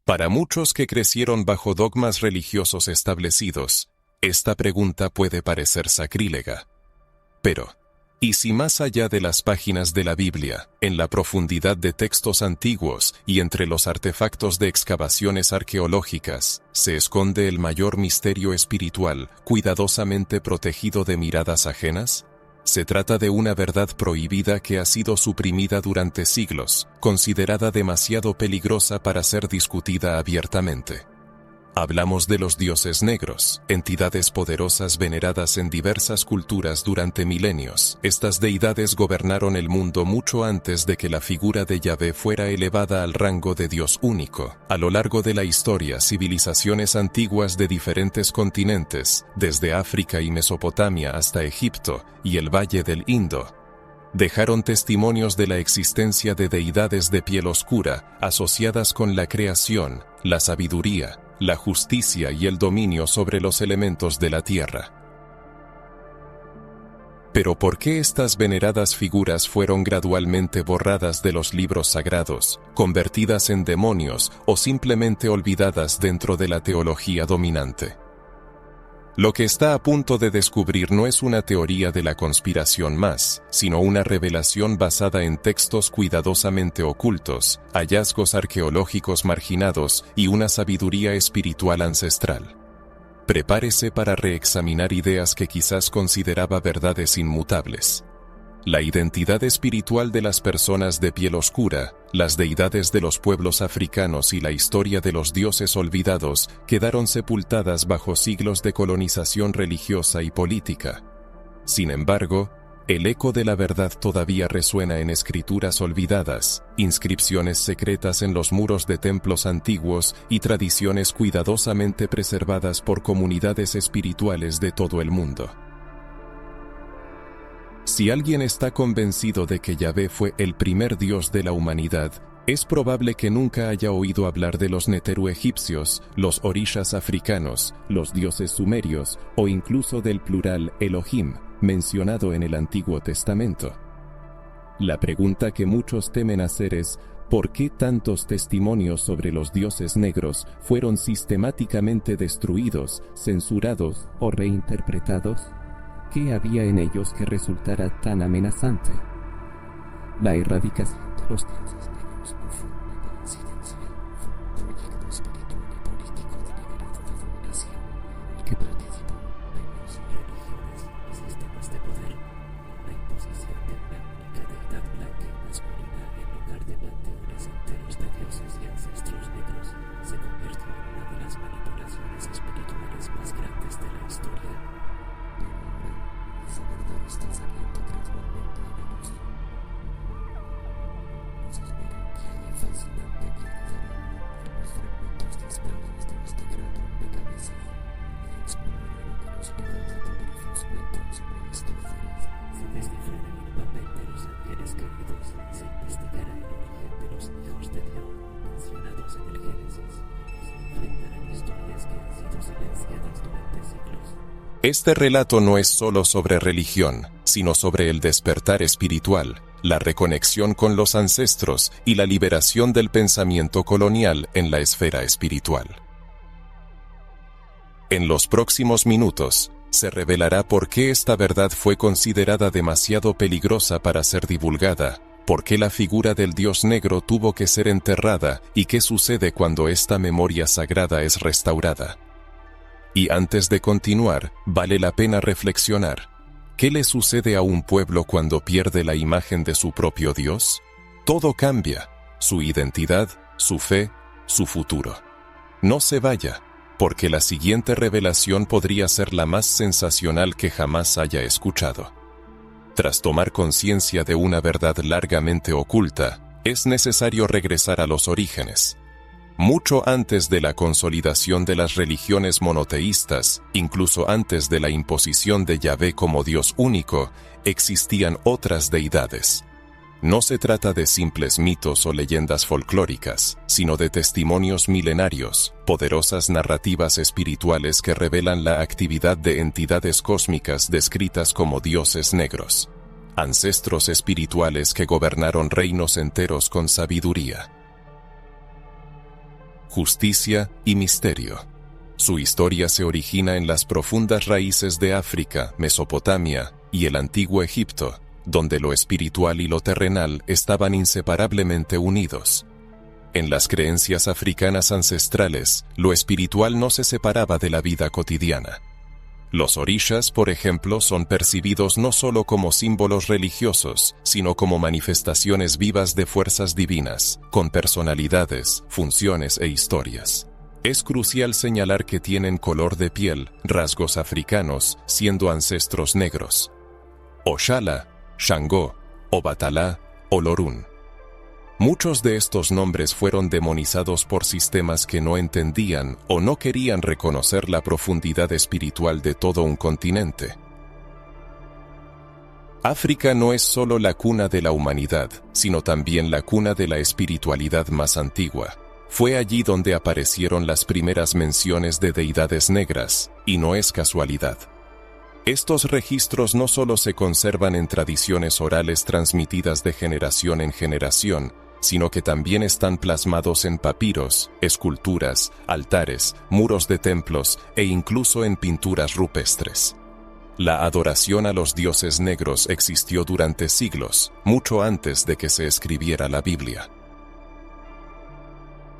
Para muchos que crecieron bajo dogmas religiosos establecidos, esta pregunta puede parecer sacrílega. Pero, ¿y si más allá de las páginas de la Biblia, en la profundidad de textos antiguos y entre los artefactos de excavaciones arqueológicas, se esconde el mayor misterio espiritual, cuidadosamente protegido de miradas ajenas? Se trata de una verdad prohibida que ha sido suprimida durante siglos, considerada demasiado peligrosa para ser discutida abiertamente. Hablamos de los dioses negros, entidades poderosas veneradas en diversas culturas durante milenios. Estas deidades gobernaron el mundo mucho antes de que la figura de Yahvé fuera elevada al rango de Dios único. A lo largo de la historia, civilizaciones antiguas de diferentes continentes, desde África y Mesopotamia hasta Egipto y el Valle del Indo, dejaron testimonios de la existencia de deidades de piel oscura, asociadas con la creación, la sabiduría, la justicia y el dominio sobre los elementos de la tierra. Pero ¿por qué estas veneradas figuras fueron gradualmente borradas de los libros sagrados, convertidas en demonios o simplemente olvidadas dentro de la teología dominante? Lo que está a punto de descubrir no es una teoría de la conspiración más, sino una revelación basada en textos cuidadosamente ocultos, hallazgos arqueológicos marginados y una sabiduría espiritual ancestral. Prepárese para reexaminar ideas que quizás consideraba verdades inmutables. La identidad espiritual de las personas de piel oscura, las deidades de los pueblos africanos y la historia de los dioses olvidados quedaron sepultadas bajo siglos de colonización religiosa y política. Sin embargo, el eco de la verdad todavía resuena en escrituras olvidadas, inscripciones secretas en los muros de templos antiguos y tradiciones cuidadosamente preservadas por comunidades espirituales de todo el mundo. Si alguien está convencido de que Yahvé fue el primer dios de la humanidad, es probable que nunca haya oído hablar de los Neteru egipcios, los orishas africanos, los dioses sumerios o incluso del plural Elohim, mencionado en el Antiguo Testamento. La pregunta que muchos temen hacer es, ¿por qué tantos testimonios sobre los dioses negros fueron sistemáticamente destruidos, censurados o reinterpretados? ¿Qué había en ellos que resultara tan amenazante? La erradicación de los dioses negros no fue una coincidencia, fue un proyecto espiritual y político deliberado de dominación, en el que participó pueblos, religiones y sistemas de poder. La imposición de una única deidad blanca y masculina en lugar de panteones enteros de dioses y ancestros negros se convirtió en una de las manipulaciones espirituales más grandes de la historia. Esa verdad está saliendo gradualmente a la luz. Nos espera un viaje fascinante que ayudará a los fragmentos dispersos de este gran rompecabezas y explorará lo que los libros apócrifos cuentan sobre estos seres. Se descifrará el papel de los ángeles caídos, se investigará el origen de los hijos de Dios mencionados en el Génesis, se enfrentarán historias que han sido silenciadas durante siglos. Este relato no es solo sobre religión, sino sobre el despertar espiritual, la reconexión con los ancestros y la liberación del pensamiento colonial en la esfera espiritual. En los próximos minutos, se revelará por qué esta verdad fue considerada demasiado peligrosa para ser divulgada, por qué la figura del dios negro tuvo que ser enterrada y qué sucede cuando esta memoria sagrada es restaurada. Y antes de continuar, vale la pena reflexionar. ¿Qué le sucede a un pueblo cuando pierde la imagen de su propio Dios? Todo cambia, su identidad, su fe, su futuro. No se vaya, porque la siguiente revelación podría ser la más sensacional que jamás haya escuchado. Tras tomar conciencia de una verdad largamente oculta, es necesario regresar a los orígenes. Mucho antes de la consolidación de las religiones monoteístas, incluso antes de la imposición de Yahvé como Dios único, existían otras deidades. No se trata de simples mitos o leyendas folclóricas, sino de testimonios milenarios, poderosas narrativas espirituales que revelan la actividad de entidades cósmicas descritas como dioses negros, ancestros espirituales que gobernaron reinos enteros con sabiduría. justicia y misterio. Su historia se origina en las profundas raíces de África, Mesopotamia y el antiguo Egipto, donde lo espiritual y lo terrenal estaban inseparablemente unidos. En las creencias africanas ancestrales, lo espiritual no se separaba de la vida cotidiana. Los orishas, por ejemplo, son percibidos no solo como símbolos religiosos, sino como manifestaciones vivas de fuerzas divinas, con personalidades, funciones e historias. Es crucial señalar que tienen color de piel, rasgos africanos, siendo ancestros negros. Oshala, Shango, Obatalá, Olorun. Muchos de estos nombres fueron demonizados por sistemas que no entendían o no querían reconocer la profundidad espiritual de todo un continente. África no es solo la cuna de la humanidad, sino también la cuna de la espiritualidad más antigua. Fue allí donde aparecieron las primeras menciones de deidades negras, y no es casualidad. Estos registros no solo se conservan en tradiciones orales transmitidas de generación en generación, sino que también están plasmados en papiros, esculturas, altares, muros de templos e incluso en pinturas rupestres. La adoración a los dioses negros existió durante siglos, mucho antes de que se escribiera la Biblia.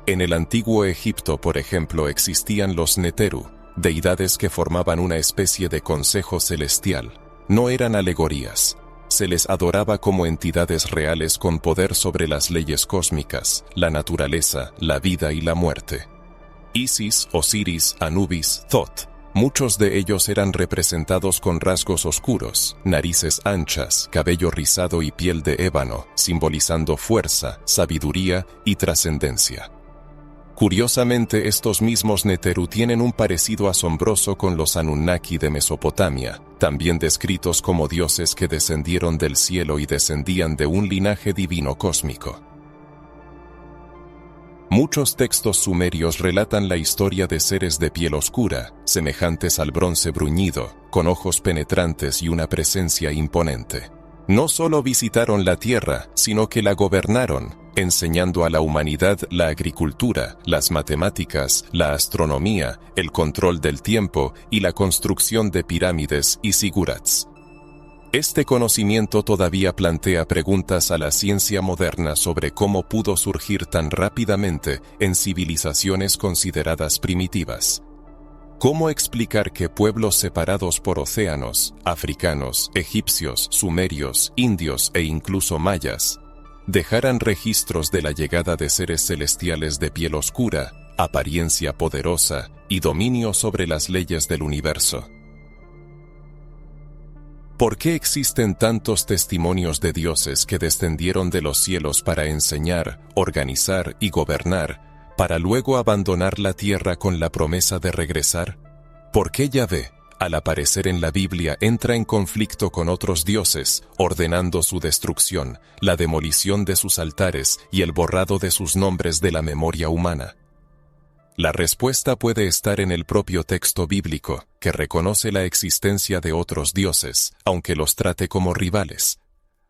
En el antiguo Egipto, por ejemplo, existían los Neteru, deidades que formaban una especie de consejo celestial. No eran alegorías. Se les adoraba como entidades reales con poder sobre las leyes cósmicas, la naturaleza, la vida y la muerte. Isis, Osiris, Anubis, Thoth. Muchos de ellos eran representados con rasgos oscuros, narices anchas, cabello rizado y piel de ébano, simbolizando fuerza, sabiduría y trascendencia. Curiosamente, estos mismos Neteru tienen un parecido asombroso con los Anunnaki de Mesopotamia, también descritos como dioses que descendieron del cielo y descendían de un linaje divino cósmico. Muchos textos sumerios relatan la historia de seres de piel oscura, semejantes al bronce bruñido, con ojos penetrantes y una presencia imponente. No solo visitaron la tierra, sino que la gobernaron, enseñando a la humanidad la agricultura, las matemáticas, la astronomía, el control del tiempo y la construcción de pirámides y zigurats. Este conocimiento todavía plantea preguntas a la ciencia moderna sobre cómo pudo surgir tan rápidamente en civilizaciones consideradas primitivas. ¿Cómo explicar que pueblos separados por océanos, africanos, egipcios, sumerios, indios e incluso mayas, dejaran registros de la llegada de seres celestiales de piel oscura, apariencia poderosa y dominio sobre las leyes del universo? ¿Por qué existen tantos testimonios de dioses que descendieron de los cielos para enseñar, organizar y gobernar, para luego abandonar la tierra con la promesa de regresar? ¿Por qué Yahvé, al aparecer en la Biblia, entra en conflicto con otros dioses, ordenando su destrucción, la demolición de sus altares y el borrado de sus nombres de la memoria humana? La respuesta puede estar en el propio texto bíblico, que reconoce la existencia de otros dioses, aunque los trate como rivales.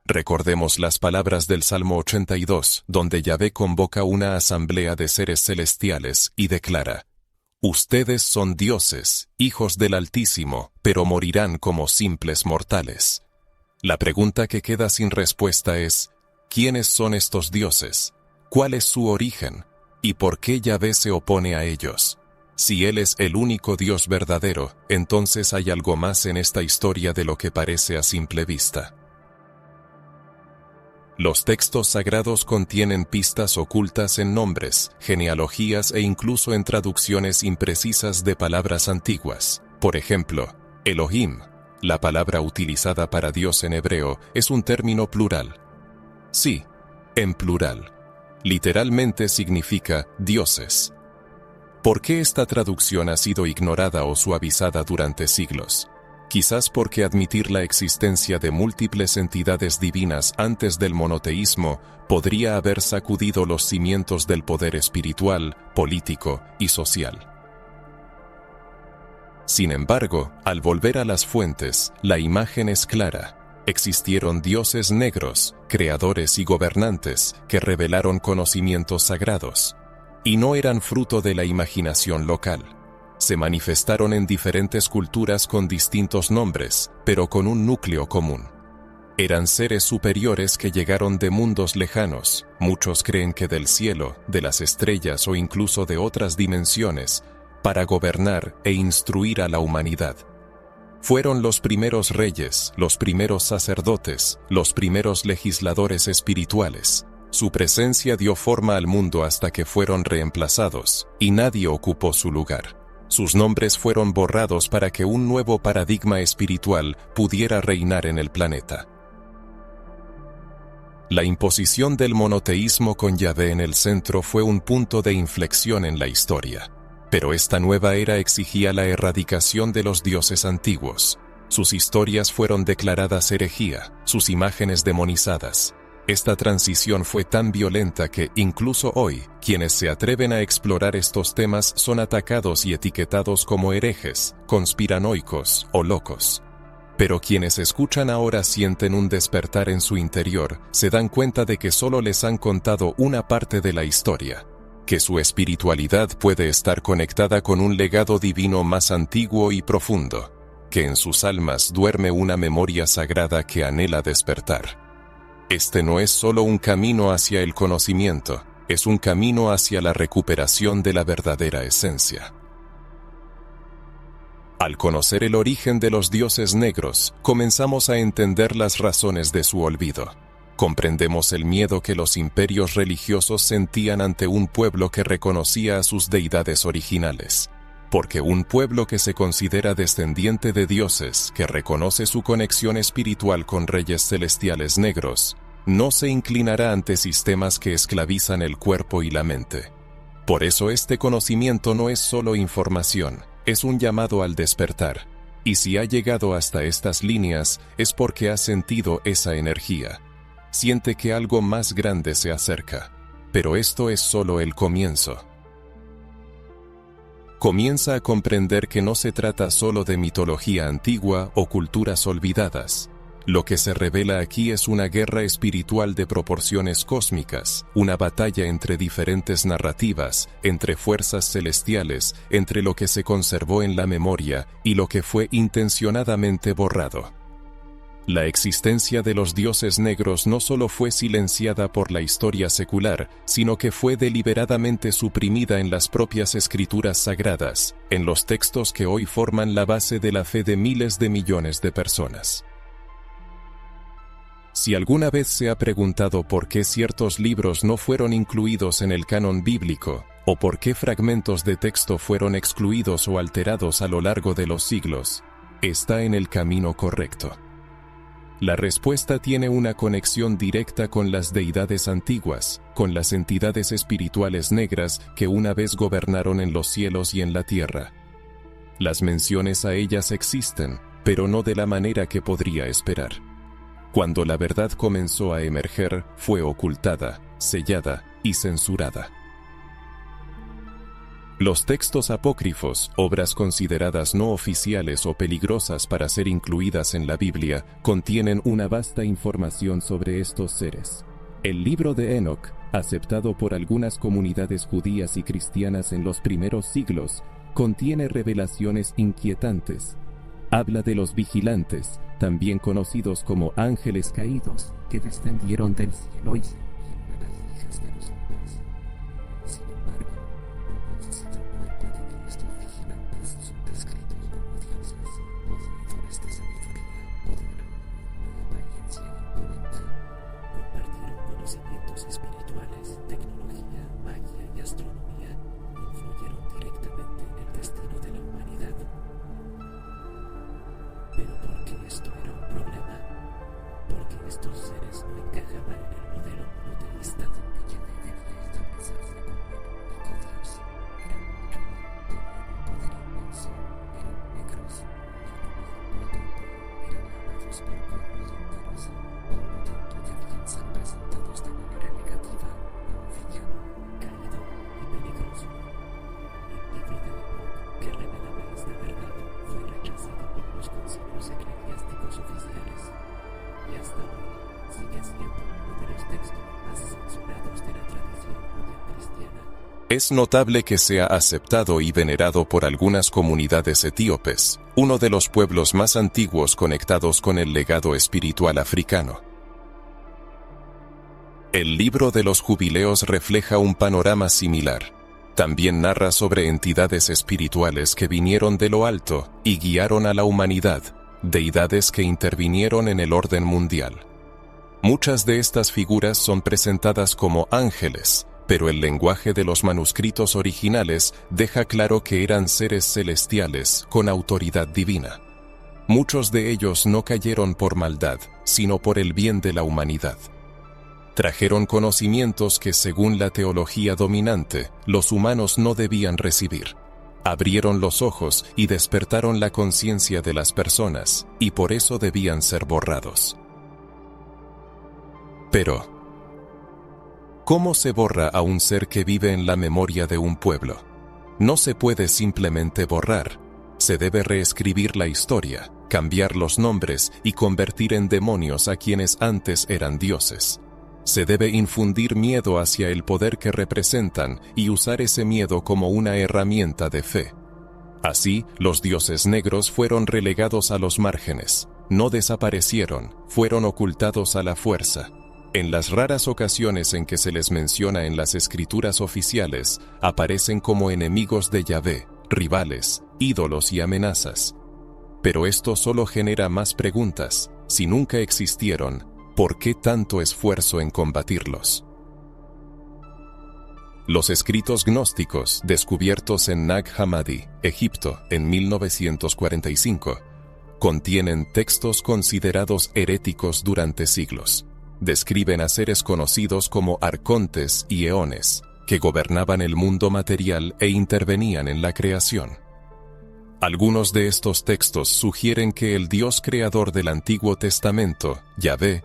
Recordemos las palabras del Salmo 82, donde Yahvé convoca una asamblea de seres celestiales y declara: «Ustedes son dioses, hijos del Altísimo, pero morirán como simples mortales». La pregunta que queda sin respuesta es: ¿quiénes son estos dioses? ¿Cuál es su origen? ¿Y por qué Yahvé se opone a ellos? Si Él es el único Dios verdadero, entonces hay algo más en esta historia de lo que parece a simple vista. Los textos sagrados contienen pistas ocultas en nombres, genealogías e incluso en traducciones imprecisas de palabras antiguas. Por ejemplo, Elohim, la palabra utilizada para Dios en hebreo, es un término plural. Sí, en plural. Literalmente significa dioses. ¿Por qué esta traducción ha sido ignorada o suavizada durante siglos? Quizás porque admitir la existencia de múltiples entidades divinas antes del monoteísmo podría haber sacudido los cimientos del poder espiritual, político y social. Sin embargo, al volver a las fuentes, la imagen es clara. Existieron dioses negros, creadores y gobernantes, que revelaron conocimientos sagrados. y no eran fruto de la imaginación local. Se manifestaron en diferentes culturas con distintos nombres, pero con un núcleo común. Eran seres superiores que llegaron de mundos lejanos, muchos creen que del cielo, de las estrellas o incluso de otras dimensiones, para gobernar e instruir a la humanidad. Fueron los primeros reyes, los primeros sacerdotes, los primeros legisladores espirituales. Su presencia dio forma al mundo hasta que fueron reemplazados, y nadie ocupó su lugar. Sus nombres fueron borrados para que un nuevo paradigma espiritual pudiera reinar en el planeta. La imposición del monoteísmo con Yahvé en el centro fue un punto de inflexión en la historia. Pero esta nueva era exigía la erradicación de los dioses antiguos. Sus historias fueron declaradas herejía, sus imágenes demonizadas. Esta transición fue tan violenta que, incluso hoy, quienes se atreven a explorar estos temas son atacados y etiquetados como herejes, conspiranoicos o locos. Pero quienes escuchan ahora sienten un despertar en su interior, se dan cuenta de que solo les han contado una parte de la historia, que su espiritualidad puede estar conectada con un legado divino más antiguo y profundo, que en sus almas duerme una memoria sagrada que anhela despertar. Este no es solo un camino hacia el conocimiento, es un camino hacia la recuperación de la verdadera esencia. Al conocer el origen de los dioses negros, comenzamos a entender las razones de su olvido. Comprendemos el miedo que los imperios religiosos sentían ante un pueblo que reconocía a sus deidades originales. Porque un pueblo que se considera descendiente de dioses, que reconoce su conexión espiritual con reyes celestiales negros, no se inclinará ante sistemas que esclavizan el cuerpo y la mente. Por eso este conocimiento no es solo información, es un llamado al despertar. Y si ha llegado hasta estas líneas, es porque ha sentido esa energía. Siente que algo más grande se acerca. Pero esto es solo el comienzo. Comienza a comprender que no se trata solo de mitología antigua o culturas olvidadas. Lo que se revela aquí es una guerra espiritual de proporciones cósmicas, una batalla entre diferentes narrativas, entre fuerzas celestiales, entre lo que se conservó en la memoria y lo que fue intencionadamente borrado. La existencia de los dioses negros no solo fue silenciada por la historia secular, sino que fue deliberadamente suprimida en las propias escrituras sagradas, en los textos que hoy forman la base de la fe de miles de millones de personas. Si alguna vez se ha preguntado por qué ciertos libros no fueron incluidos en el canon bíblico, o por qué fragmentos de texto fueron excluidos o alterados a lo largo de los siglos, está en el camino correcto. La respuesta tiene una conexión directa con las deidades antiguas, con las entidades espirituales negras que una vez gobernaron en los cielos y en la tierra. Las menciones a ellas existen, pero no de la manera que podría esperar. Cuando la verdad comenzó a emerger, fue ocultada, sellada y censurada. Los textos apócrifos, obras consideradas no oficiales o peligrosas para ser incluidas en la Biblia, contienen una vasta información sobre estos seres. El libro de Enoc, aceptado por algunas comunidades judías y cristianas en los primeros siglos, contiene revelaciones inquietantes. Habla de los vigilantes, también conocidos como ángeles caídos, que descendieron del cielo y Es notable que sea aceptado y venerado por algunas comunidades etíopes, uno de los pueblos más antiguos conectados con el legado espiritual africano. El libro de los Jubileos refleja un panorama similar. También narra sobre entidades espirituales que vinieron de lo alto y guiaron a la humanidad, deidades que intervinieron en el orden mundial. Muchas de estas figuras son presentadas como ángeles, pero el lenguaje de los manuscritos originales deja claro que eran seres celestiales con autoridad divina. Muchos de ellos no cayeron por maldad, sino por el bien de la humanidad. Trajeron conocimientos que, según la teología dominante, los humanos no debían recibir. Abrieron los ojos y despertaron la conciencia de las personas, y por eso debían ser borrados. Pero, ¿cómo se borra a un ser que vive en la memoria de un pueblo? No se puede simplemente borrar. Se debe reescribir la historia, cambiar los nombres y convertir en demonios a quienes antes eran dioses. Se debe infundir miedo hacia el poder que representan y usar ese miedo como una herramienta de fe. Así, los dioses negros fueron relegados a los márgenes. No desaparecieron, fueron ocultados a la fuerza. En las raras ocasiones en que se les menciona en las escrituras oficiales, aparecen como enemigos de Yahvé, rivales, ídolos y amenazas. Pero esto solo genera más preguntas. Si nunca existieron, ¿por qué tanto esfuerzo en combatirlos? Los escritos gnósticos, descubiertos en Nag Hammadi, Egipto, en 1945, contienen textos considerados heréticos durante siglos. Describen a seres conocidos como arcontes y eones, que gobernaban el mundo material e intervenían en la creación. Algunos de estos textos sugieren que el Dios creador del Antiguo Testamento, Yahvé,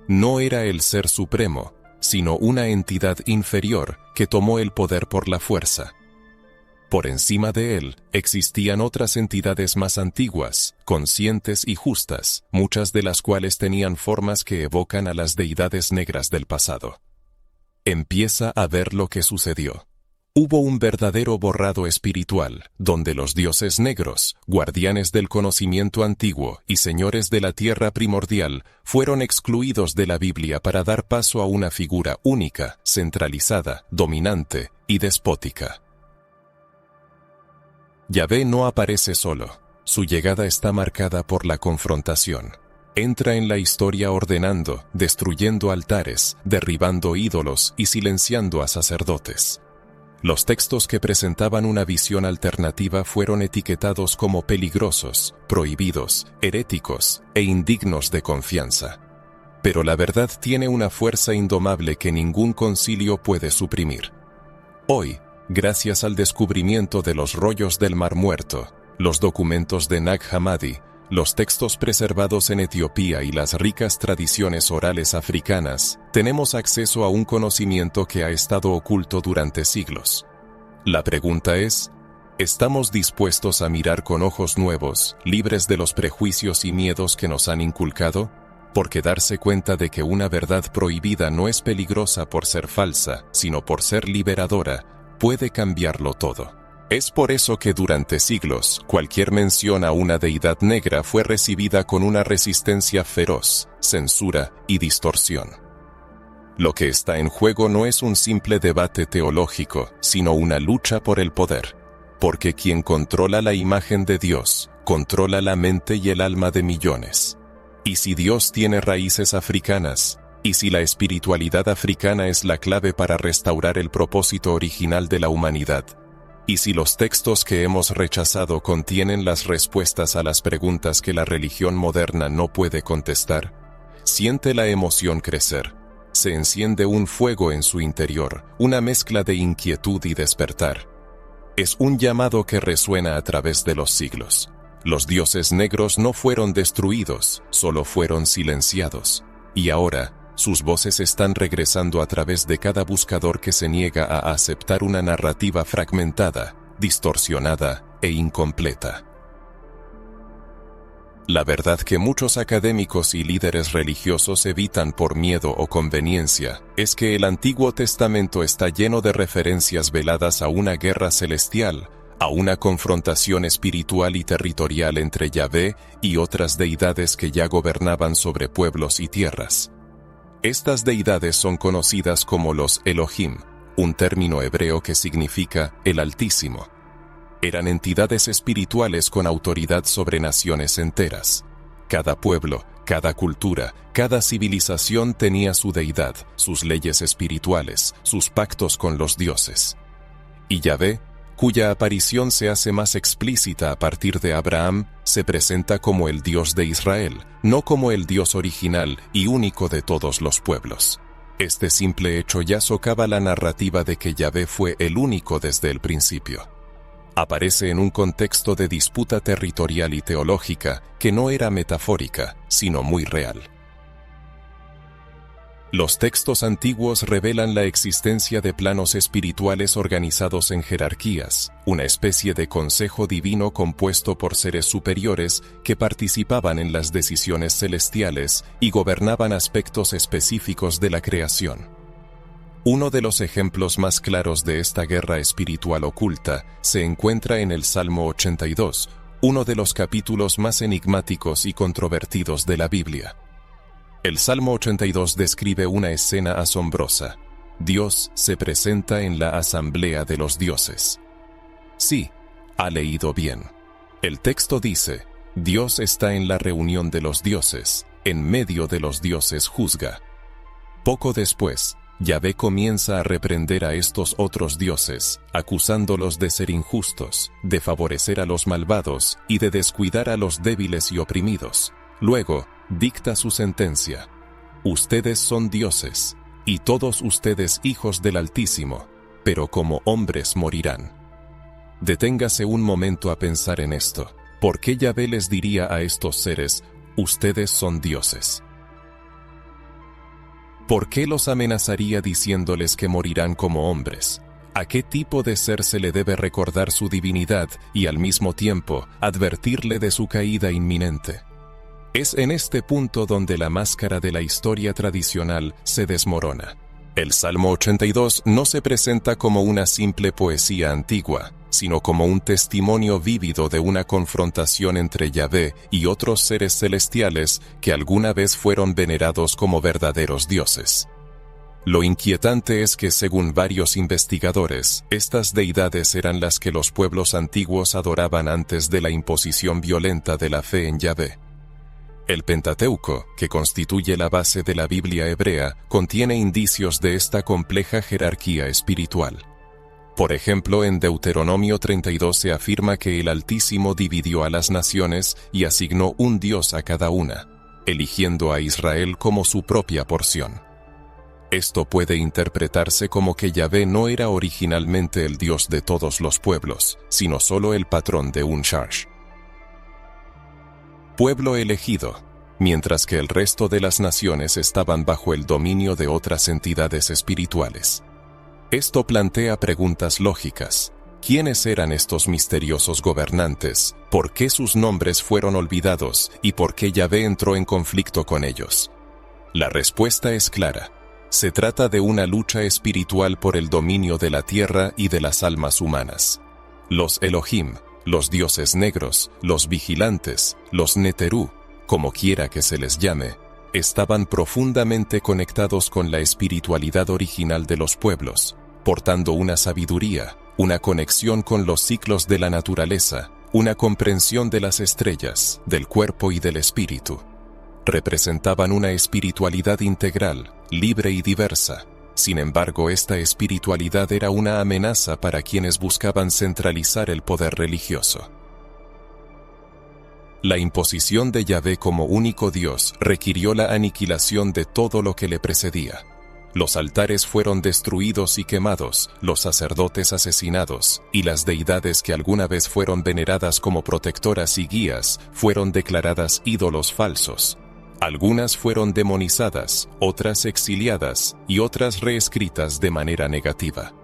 no era el Ser Supremo, sino una entidad inferior que tomó el poder por la fuerza. Por encima de él, existían otras entidades más antiguas, conscientes y justas, muchas de las cuales tenían formas que evocan a las deidades negras del pasado. Empieza a ver lo que sucedió. Hubo un verdadero borrado espiritual, donde los dioses negros, guardianes del conocimiento antiguo y señores de la tierra primordial, fueron excluidos de la Biblia para dar paso a una figura única, centralizada, dominante y despótica. Yahvé no aparece solo. Su llegada está marcada por la confrontación. Entra en la historia ordenando, destruyendo altares, derribando ídolos y silenciando a sacerdotes. Los textos que presentaban una visión alternativa fueron etiquetados como peligrosos, prohibidos, heréticos e indignos de confianza. Pero la verdad tiene una fuerza indomable que ningún concilio puede suprimir. Hoy, gracias al descubrimiento de los rollos del Mar Muerto, los documentos de Nag Hammadi, los textos preservados en Etiopía y las ricas tradiciones orales africanas, tenemos acceso a un conocimiento que ha estado oculto durante siglos. La pregunta es, ¿estamos dispuestos a mirar con ojos nuevos, libres de los prejuicios y miedos que nos han inculcado? Porque darse cuenta de que una verdad prohibida no es peligrosa por ser falsa, sino por ser liberadora, puede cambiarlo todo. Es por eso que durante siglos, cualquier mención a una deidad negra fue recibida con una resistencia feroz, censura y distorsión. Lo que está en juego no es un simple debate teológico, sino una lucha por el poder. Porque quien controla la imagen de Dios, controla la mente y el alma de millones. Y si Dios tiene raíces africanas, y si la espiritualidad africana es la clave para restaurar el propósito original de la humanidad, y si los textos que hemos rechazado contienen las respuestas a las preguntas que la religión moderna no puede contestar, siente la emoción crecer. Se enciende un fuego en su interior, una mezcla de inquietud y despertar. Es un llamado que resuena a través de los siglos. Los dioses negros no fueron destruidos, solo fueron silenciados. Y ahora, sus voces están regresando a través de cada buscador que se niega a aceptar una narrativa fragmentada, distorsionada e incompleta. La verdad que muchos académicos y líderes religiosos evitan por miedo o conveniencia es que el Antiguo Testamento está lleno de referencias veladas a una guerra celestial, a una confrontación espiritual y territorial entre Yahvé y otras deidades que ya gobernaban sobre pueblos y tierras. Estas deidades son conocidas como los Elohim, un término hebreo que significa el Altísimo. Eran entidades espirituales con autoridad sobre naciones enteras. Cada pueblo, cada cultura, cada civilización tenía su deidad, sus leyes espirituales, sus pactos con los dioses. Y Yahvé, cuya aparición se hace más explícita a partir de Abraham, se presenta como el Dios de Israel, no como el Dios original y único de todos los pueblos. Este simple hecho ya socava la narrativa de que Yahvé fue el único desde el principio. Aparece en un contexto de disputa territorial y teológica que no era metafórica, sino muy real. Los textos antiguos revelan la existencia de planos espirituales organizados en jerarquías, una especie de consejo divino compuesto por seres superiores que participaban en las decisiones celestiales y gobernaban aspectos específicos de la creación. Uno de los ejemplos más claros de esta guerra espiritual oculta se encuentra en el Salmo 82, uno de los capítulos más enigmáticos y controvertidos de la Biblia. El Salmo 82 describe una escena asombrosa. Dios se presenta en la asamblea de los dioses. Sí, ha leído bien. El texto dice, Dios está en la reunión de los dioses, en medio de los dioses juzga. Poco después, Yahvé comienza a reprender a estos otros dioses, acusándolos de ser injustos, de favorecer a los malvados y de descuidar a los débiles y oprimidos. Luego, dicta su sentencia. Ustedes son dioses, y todos ustedes hijos del Altísimo, pero como hombres morirán. Deténgase un momento a pensar en esto. ¿Por qué Yahvé les diría a estos seres, ustedes son dioses? ¿Por qué los amenazaría diciéndoles que morirán como hombres? ¿A qué tipo de ser se le debe recordar su divinidad y al mismo tiempo advertirle de su caída inminente? Es en este punto donde la máscara de la historia tradicional se desmorona. El Salmo 82 no se presenta como una simple poesía antigua, sino como un testimonio vívido de una confrontación entre Yahvé y otros seres celestiales que alguna vez fueron venerados como verdaderos dioses. Lo inquietante es que, según varios investigadores, estas deidades eran las que los pueblos antiguos adoraban antes de la imposición violenta de la fe en Yahvé. El Pentateuco, que constituye la base de la Biblia hebrea, contiene indicios de esta compleja jerarquía espiritual. Por ejemplo, en Deuteronomio 32 se afirma que el Altísimo dividió a las naciones y asignó un dios a cada una, eligiendo a Israel como su propia porción. Esto puede interpretarse como que Yahvé no era originalmente el dios de todos los pueblos, sino solo el patrón de un Sharsh. Pueblo elegido, mientras que el resto de las naciones estaban bajo el dominio de otras entidades espirituales. Esto plantea preguntas lógicas. ¿Quiénes eran estos misteriosos gobernantes? ¿Por qué sus nombres fueron olvidados? ¿Y por qué Yahvé entró en conflicto con ellos? La respuesta es clara. Se trata de una lucha espiritual por el dominio de la tierra y de las almas humanas. Los Elohim, los dioses negros, los vigilantes, los Neterú, como quiera que se les llame, estaban profundamente conectados con la espiritualidad original de los pueblos, portando una sabiduría, una conexión con los ciclos de la naturaleza, una comprensión de las estrellas, del cuerpo y del espíritu. Representaban una espiritualidad integral, libre y diversa. Sin embargo, esta espiritualidad era una amenaza para quienes buscaban centralizar el poder religioso. La imposición de Yahvé como único Dios requirió la aniquilación de todo lo que le precedía. Los altares fueron destruidos y quemados, los sacerdotes asesinados, y las deidades que alguna vez fueron veneradas como protectoras y guías fueron declaradas ídolos falsos. Algunas fueron demonizadas, otras exiliadas y otras reescritas de manera negativa.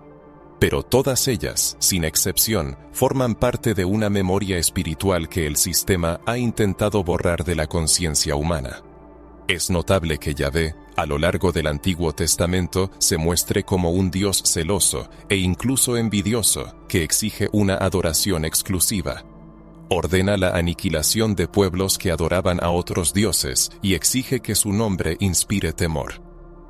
Pero todas ellas, sin excepción, forman parte de una memoria espiritual que el sistema ha intentado borrar de la conciencia humana. Es notable que Yahvé, a lo largo del Antiguo Testamento, se muestre como un Dios celoso e incluso envidioso, que exige una adoración exclusiva. Ordena la aniquilación de pueblos que adoraban a otros dioses y exige que su nombre inspire temor.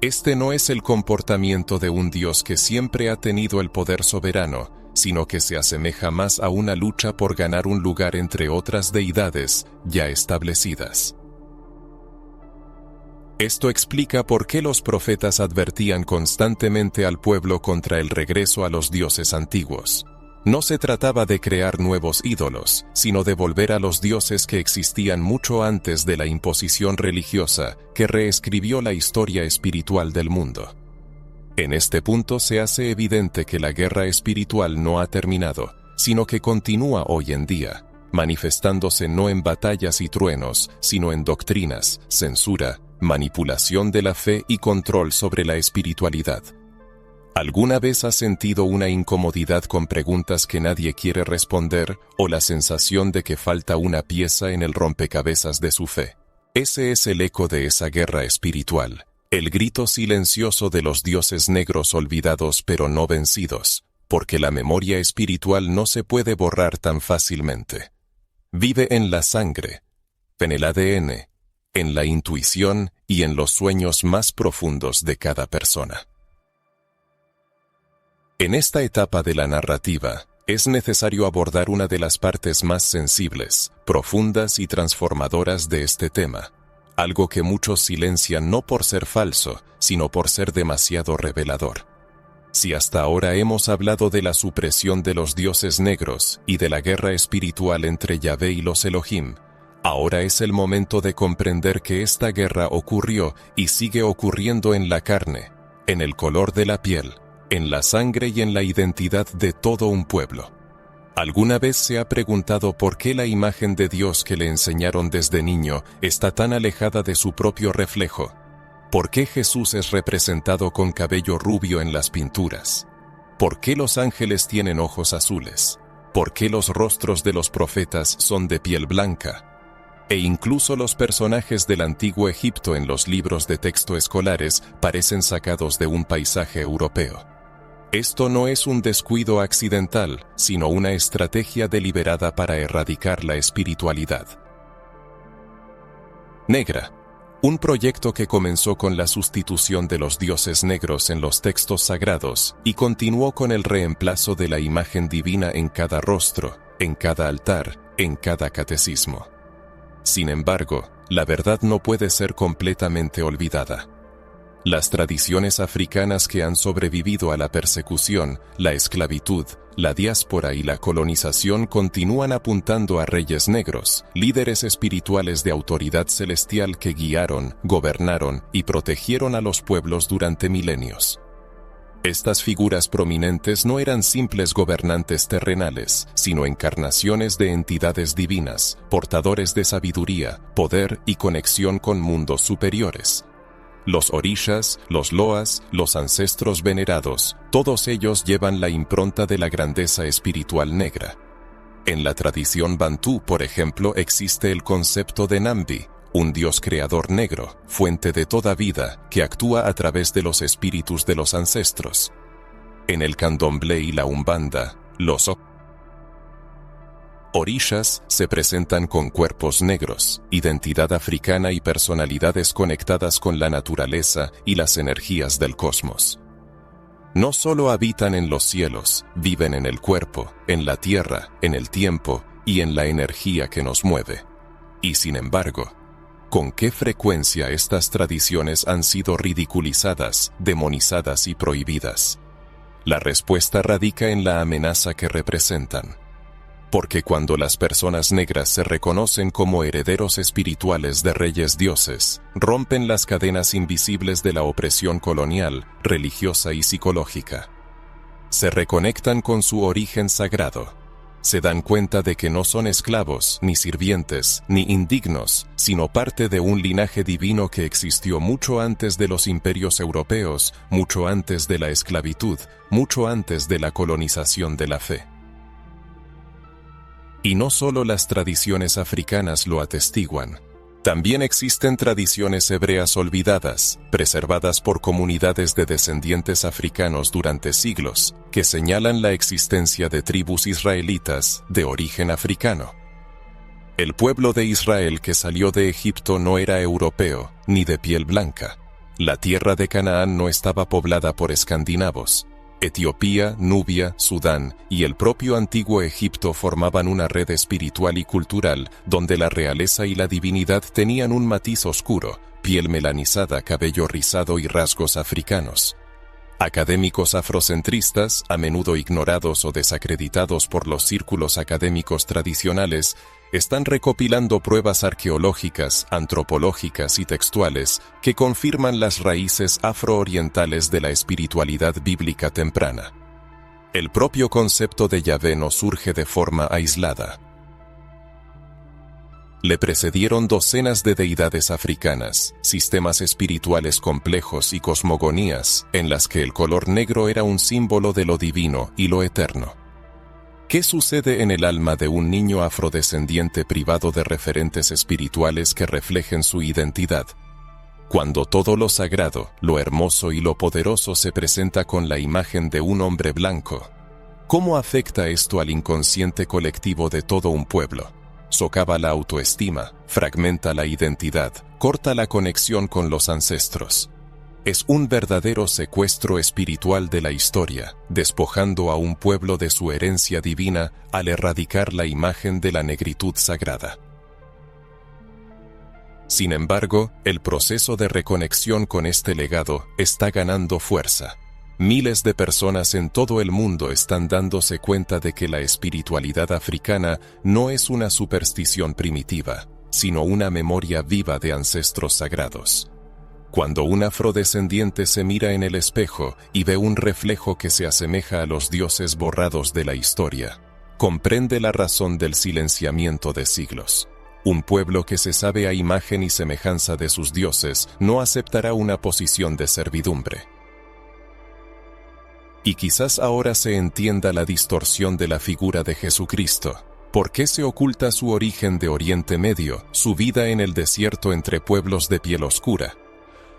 Este no es el comportamiento de un Dios que siempre ha tenido el poder soberano, sino que se asemeja más a una lucha por ganar un lugar entre otras deidades ya establecidas. Esto explica por qué los profetas advertían constantemente al pueblo contra el regreso a los dioses antiguos. No se trataba de crear nuevos ídolos, sino de volver a los dioses que existían mucho antes de la imposición religiosa que reescribió la historia espiritual del mundo. En este punto se hace evidente que la guerra espiritual no ha terminado, sino que continúa hoy en día, manifestándose no en batallas y truenos, sino en doctrinas, censura, manipulación de la fe y control sobre la espiritualidad. ¿Alguna vez has sentido una incomodidad con preguntas que nadie quiere responder o la sensación de que falta una pieza en el rompecabezas de su fe? Ese es el eco de esa guerra espiritual, el grito silencioso de los dioses negros olvidados pero no vencidos, porque la memoria espiritual no se puede borrar tan fácilmente. Vive en la sangre, en el ADN, en la intuición y en los sueños más profundos de cada persona. En esta etapa de la narrativa, es necesario abordar una de las partes más sensibles, profundas y transformadoras de este tema, algo que muchos silencian no por ser falso, sino por ser demasiado revelador. Si hasta ahora hemos hablado de la supresión de los dioses negros y de la guerra espiritual entre Yahvé y los Elohim, ahora es el momento de comprender que esta guerra ocurrió y sigue ocurriendo en la carne, en el color de la piel, en la sangre y en la identidad de todo un pueblo. ¿Alguna vez se ha preguntado por qué la imagen de Dios que le enseñaron desde niño está tan alejada de su propio reflejo? ¿Por qué Jesús es representado con cabello rubio en las pinturas? ¿Por qué los ángeles tienen ojos azules? ¿Por qué los rostros de los profetas son de piel blanca? E incluso los personajes del antiguo Egipto en los libros de texto escolares parecen sacados de un paisaje europeo. Esto no es un descuido accidental, sino una estrategia deliberada para erradicar la espiritualidad negra. Un proyecto que comenzó con la sustitución de los dioses negros en los textos sagrados y continuó con el reemplazo de la imagen divina en cada rostro, en cada altar, en cada catecismo. Sin embargo, la verdad no puede ser completamente olvidada. Las tradiciones africanas que han sobrevivido a la persecución, la esclavitud, la diáspora y la colonización continúan apuntando a reyes negros, líderes espirituales de autoridad celestial que guiaron, gobernaron y protegieron a los pueblos durante milenios. Estas figuras prominentes no eran simples gobernantes terrenales, sino encarnaciones de entidades divinas, portadores de sabiduría, poder y conexión con mundos superiores. Los orishas, los loas, los ancestros venerados, todos ellos llevan la impronta de la grandeza espiritual negra. En la tradición bantú, por ejemplo, existe el concepto de Nambi, un dios creador negro, fuente de toda vida, que actúa a través de los espíritus de los ancestros. En el candomblé y la umbanda, los orishas se presentan con cuerpos negros, identidad africana y personalidades conectadas con la naturaleza y las energías del cosmos. No solo habitan en los cielos, viven en el cuerpo, en la tierra, en el tiempo y en la energía que nos mueve. Y sin embargo, ¿con qué frecuencia estas tradiciones han sido ridiculizadas, demonizadas y prohibidas? La respuesta radica en la amenaza que representan. Porque cuando las personas negras se reconocen como herederos espirituales de reyes dioses, rompen las cadenas invisibles de la opresión colonial, religiosa y psicológica. Se reconectan con su origen sagrado. Se dan cuenta de que no son esclavos, ni sirvientes, ni indignos, sino parte de un linaje divino que existió mucho antes de los imperios europeos, mucho antes de la esclavitud, mucho antes de la colonización de la fe. Y no solo las tradiciones africanas lo atestiguan. También existen tradiciones hebreas olvidadas, preservadas por comunidades de descendientes africanos durante siglos, que señalan la existencia de tribus israelitas de origen africano. El pueblo de Israel que salió de Egipto no era europeo, ni de piel blanca. La tierra de Canaán no estaba poblada por escandinavos. Etiopía, Nubia, Sudán y el propio antiguo Egipto formaban una red espiritual y cultural donde la realeza y la divinidad tenían un matiz oscuro, piel melanizada, cabello rizado y rasgos africanos. Académicos afrocentristas, a menudo ignorados o desacreditados por los círculos académicos tradicionales, están recopilando pruebas arqueológicas, antropológicas y textuales que confirman las raíces afroorientales de la espiritualidad bíblica temprana. El propio concepto de Yahvé no surge de forma aislada. Le precedieron docenas de deidades africanas, sistemas espirituales complejos y cosmogonías en las que el color negro era un símbolo de lo divino y lo eterno. ¿Qué sucede en el alma de un niño afrodescendiente privado de referentes espirituales que reflejen su identidad? Cuando todo lo sagrado, lo hermoso y lo poderoso se presenta con la imagen de un hombre blanco, ¿cómo afecta esto al inconsciente colectivo de todo un pueblo? Socava la autoestima, fragmenta la identidad, corta la conexión con los ancestros. Es un verdadero secuestro espiritual de la historia, despojando a un pueblo de su herencia divina al erradicar la imagen de la negritud sagrada. Sin embargo, el proceso de reconexión con este legado está ganando fuerza. Miles de personas en todo el mundo están dándose cuenta de que la espiritualidad africana no es una superstición primitiva, sino una memoria viva de ancestros sagrados. Cuando un afrodescendiente se mira en el espejo y ve un reflejo que se asemeja a los dioses borrados de la historia, comprende la razón del silenciamiento de siglos. Un pueblo que se sabe a imagen y semejanza de sus dioses no aceptará una posición de servidumbre. Y quizás ahora se entienda la distorsión de la figura de Jesucristo. ¿Por qué se oculta su origen de Oriente Medio, su vida en el desierto entre pueblos de piel oscura?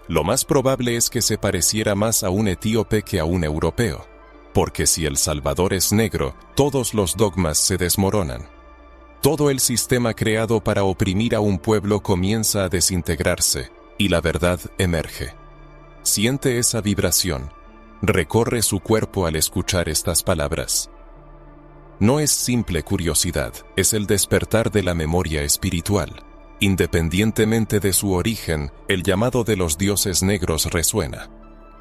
Lo más probable es que se pareciera más a un etíope que a un europeo, porque si el Salvador es negro, todos los dogmas se desmoronan. Todo el sistema creado para oprimir a un pueblo comienza a desintegrarse, y la verdad emerge. Siente esa vibración. Recorre su cuerpo al escuchar estas palabras. No es simple curiosidad, es el despertar de la memoria espiritual. Independientemente de su origen, el llamado de los dioses negros resuena.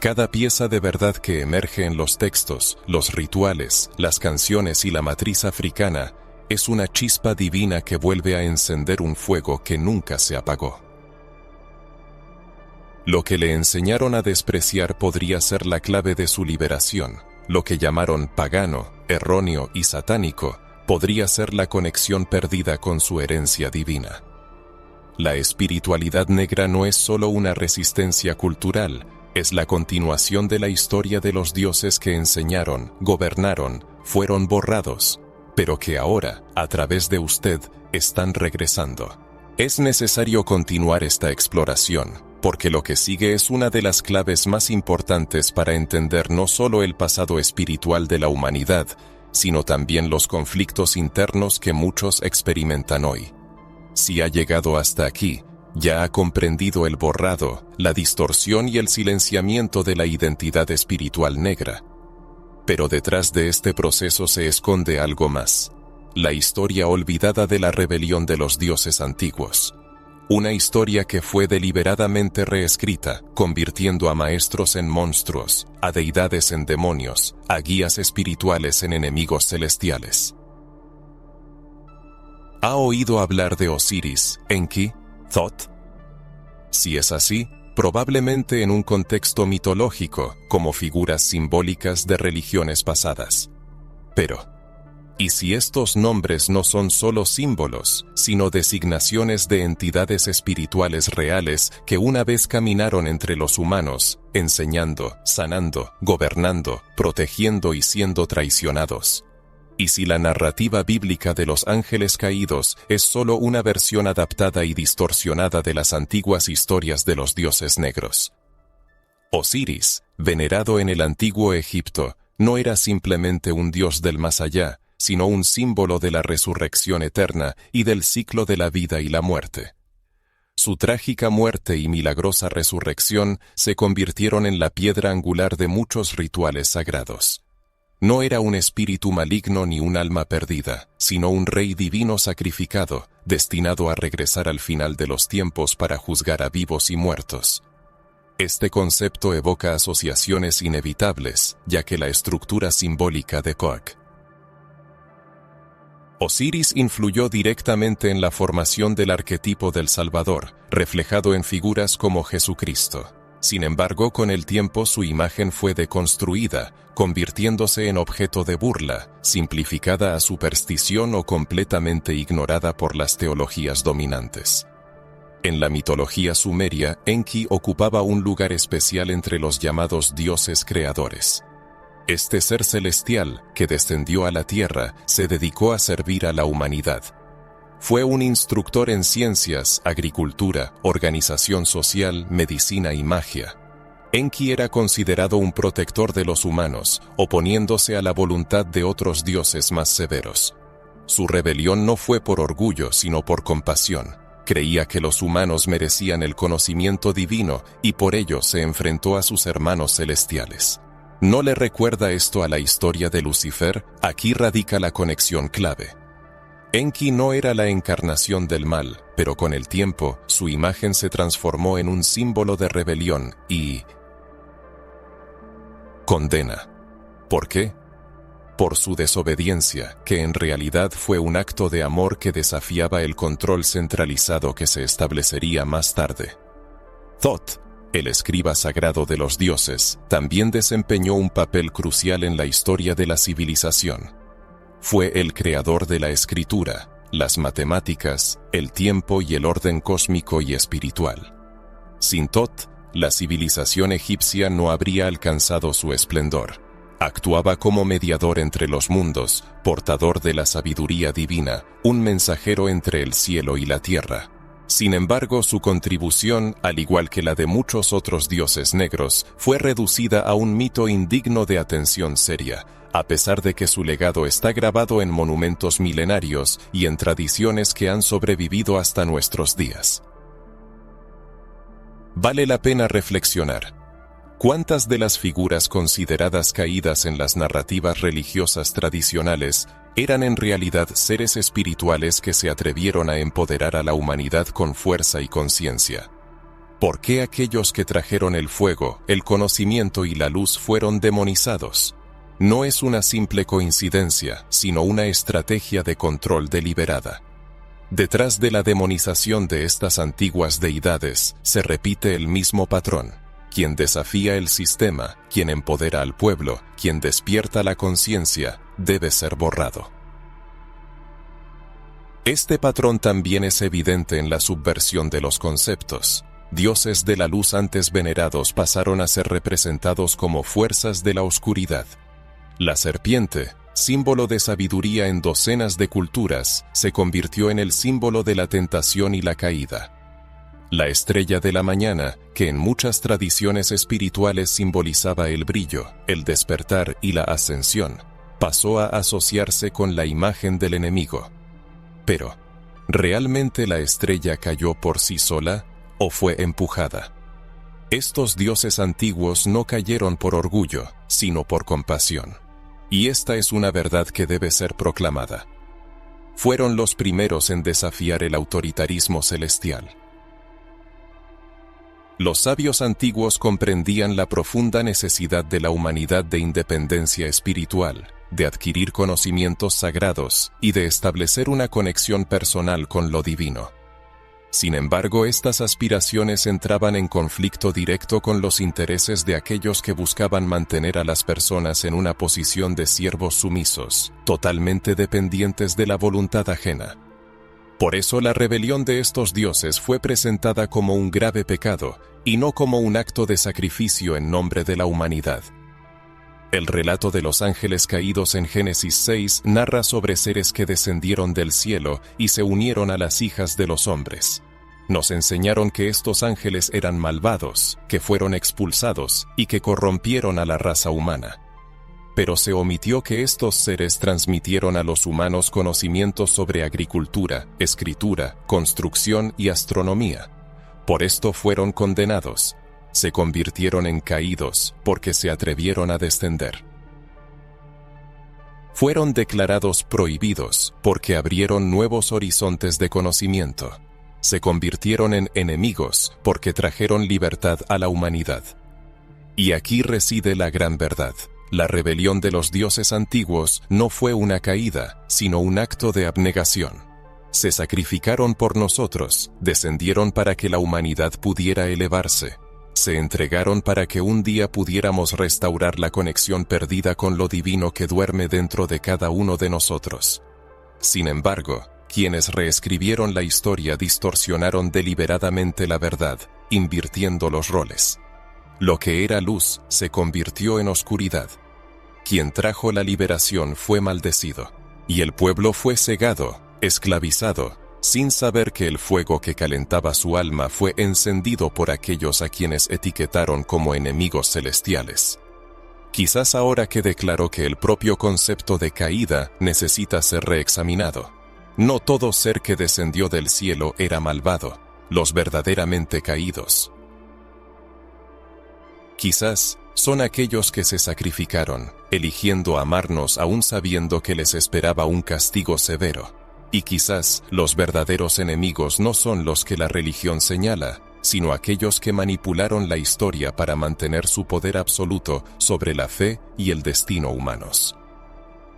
Cada pieza de verdad que emerge en los textos, los rituales, las canciones y la matriz africana es una chispa divina que vuelve a encender un fuego que nunca se apagó. Lo que le enseñaron a despreciar podría ser la clave de su liberación. Lo que llamaron pagano, erróneo y satánico podría ser la conexión perdida con su herencia divina. La espiritualidad negra no es solo una resistencia cultural, es la continuación de la historia de los dioses que enseñaron, gobernaron, fueron borrados, pero que ahora, a través de usted, están regresando. Es necesario continuar esta exploración, porque lo que sigue es una de las claves más importantes para entender no solo el pasado espiritual de la humanidad, sino también los conflictos internos que muchos experimentan hoy. Si ha llegado hasta aquí, ya ha comprendido el borrado, la distorsión y el silenciamiento de la identidad espiritual negra. Pero detrás de este proceso se esconde algo más: la historia olvidada de la rebelión de los dioses antiguos. Una historia que fue deliberadamente reescrita, convirtiendo a maestros en monstruos, a deidades en demonios, a guías espirituales en enemigos celestiales. ¿Ha oído hablar de Osiris, Enki, Thoth? Si es así, probablemente en un contexto mitológico, como figuras simbólicas de religiones pasadas. Pero, Y si estos nombres no son solo símbolos, sino designaciones de entidades espirituales reales que una vez caminaron entre los humanos, enseñando, sanando, gobernando, protegiendo y siendo traicionados. Y si la narrativa bíblica de los ángeles caídos es solo una versión adaptada y distorsionada de las antiguas historias de los dioses negros. Osiris, venerado en el antiguo Egipto, no era simplemente un dios del más allá, sino un símbolo de la resurrección eterna y del ciclo de la vida y la muerte. Su trágica muerte y milagrosa resurrección se convirtieron en la piedra angular de muchos rituales sagrados. No era un espíritu maligno ni un alma perdida, sino un rey divino sacrificado, destinado a regresar al final de los tiempos para juzgar a vivos y muertos. Este concepto evoca asociaciones inevitables, ya que la estructura simbólica de Koak. Osiris influyó directamente en la formación del arquetipo del Salvador, reflejado en figuras como Jesucristo. Sin embargo, con el tiempo su imagen fue deconstruida, convirtiéndose en objeto de burla, simplificada a superstición o completamente ignorada por las teologías dominantes. En la mitología sumeria, Enki ocupaba un lugar especial entre los llamados dioses creadores. Este ser celestial, que descendió a la tierra, se dedicó a servir a la humanidad. Fue un instructor en ciencias, agricultura, organización social, medicina y magia. Enki era considerado un protector de los humanos, oponiéndose a la voluntad de otros dioses más severos. Su rebelión no fue por orgullo, sino por compasión. Creía que los humanos merecían el conocimiento divino y por ello se enfrentó a sus hermanos celestiales. ¿No le recuerda esto a la historia de Lucifer? Aquí radica la conexión clave. Enki no era la encarnación del mal, pero con el tiempo, su imagen se transformó en un símbolo de rebelión y condena. ¿Por qué? Por su desobediencia, que en realidad fue un acto de amor que desafiaba el control centralizado que se establecería más tarde. Thoth, el escriba sagrado de los dioses, también desempeñó un papel crucial en la historia de la civilización. Fue el creador de la escritura, las matemáticas, el tiempo y el orden cósmico y espiritual. Sin Thoth, la civilización egipcia no habría alcanzado su esplendor. Actuaba como mediador entre los mundos, portador de la sabiduría divina, un mensajero entre el cielo y la tierra. Sin embargo, su contribución, al igual que la de muchos otros dioses negros, fue reducida a un mito indigno de atención seria, a pesar de que su legado está grabado en monumentos milenarios y en tradiciones que han sobrevivido hasta nuestros días. Vale la pena reflexionar. ¿Cuántas de las figuras consideradas caídas en las narrativas religiosas tradicionales eran en realidad seres espirituales que se atrevieron a empoderar a la humanidad con fuerza y conciencia? ¿Por qué aquellos que trajeron el fuego, el conocimiento y la luz fueron demonizados? No es una simple coincidencia, sino una estrategia de control deliberada. Detrás de la demonización de estas antiguas deidades se repite el mismo patrón. Quien desafía el sistema, quien empodera al pueblo, quien despierta la conciencia, debe ser borrado. Este patrón también es evidente en la subversión de los conceptos. Dioses de la luz antes venerados pasaron a ser representados como fuerzas de la oscuridad. La serpiente, símbolo de sabiduría en docenas de culturas, se convirtió en el símbolo de la tentación y la caída. La estrella de la mañana, que en muchas tradiciones espirituales simbolizaba el brillo, el despertar y la ascensión, pasó a asociarse con la imagen del enemigo. Pero, ¿realmente la estrella cayó por sí sola o fue empujada? Estos dioses antiguos no cayeron por orgullo, sino por compasión. Y esta es una verdad que debe ser proclamada. Fueron los primeros en desafiar el autoritarismo celestial. Los sabios antiguos comprendían la profunda necesidad de la humanidad de independencia espiritual, de adquirir conocimientos sagrados y de establecer una conexión personal con lo divino. Sin embargo, estas aspiraciones entraban en conflicto directo con los intereses de aquellos que buscaban mantener a las personas en una posición de siervos sumisos, totalmente dependientes de la voluntad ajena. Por eso la rebelión de estos dioses fue presentada como un grave pecado, y no como un acto de sacrificio en nombre de la humanidad. El relato de los ángeles caídos en Génesis 6 narra sobre seres que descendieron del cielo y se unieron a las hijas de los hombres. Nos enseñaron que estos ángeles eran malvados, que fueron expulsados y que corrompieron a la raza humana. Pero se omitió que estos seres transmitieron a los humanos conocimientos sobre agricultura, escritura, construcción y astronomía. Por esto fueron condenados. Se convirtieron en caídos porque se atrevieron a descender. Fueron declarados prohibidos porque abrieron nuevos horizontes de conocimiento. Se convirtieron en enemigos porque trajeron libertad a la humanidad. Y aquí reside la gran verdad. La rebelión de los dioses antiguos no fue una caída, sino un acto de abnegación. Se sacrificaron por nosotros, descendieron para que la humanidad pudiera elevarse. Se entregaron para que un día pudiéramos restaurar la conexión perdida con lo divino que duerme dentro de cada uno de nosotros. Sin embargo, quienes reescribieron la historia distorsionaron deliberadamente la verdad, invirtiendo los roles. Lo que era luz se convirtió en oscuridad. Quien trajo la liberación fue maldecido, y el pueblo fue cegado, esclavizado, sin saber que el fuego que calentaba su alma fue encendido por aquellos a quienes etiquetaron como enemigos celestiales. Quizás ahora quede claro que el propio concepto de caída necesita ser reexaminado. No todo ser que descendió del cielo era malvado, los verdaderamente caídos. Quizás son aquellos que se sacrificaron, eligiendo amarnos aún sabiendo que les esperaba un castigo severo. Y quizás los verdaderos enemigos no son los que la religión señala, sino aquellos que manipularon la historia para mantener su poder absoluto sobre la fe y el destino humanos.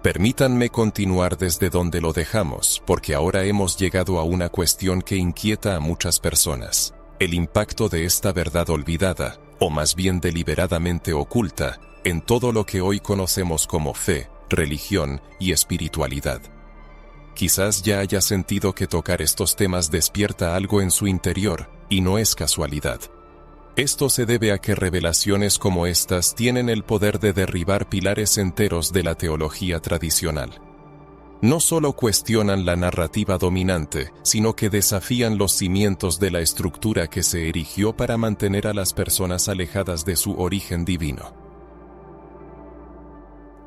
Permítanme continuar desde donde lo dejamos, porque ahora hemos llegado a una cuestión que inquieta a muchas personas: el impacto de esta verdad olvidada, o más bien deliberadamente oculta, en todo lo que hoy conocemos como fe, religión y espiritualidad. Quizás ya haya sentido que tocar estos temas despierta algo en su interior, y no es casualidad. Esto se debe a que revelaciones como estas tienen el poder de derribar pilares enteros de la teología tradicional. No solo cuestionan la narrativa dominante, sino que desafían los cimientos de la estructura que se erigió para mantener a las personas alejadas de su origen divino.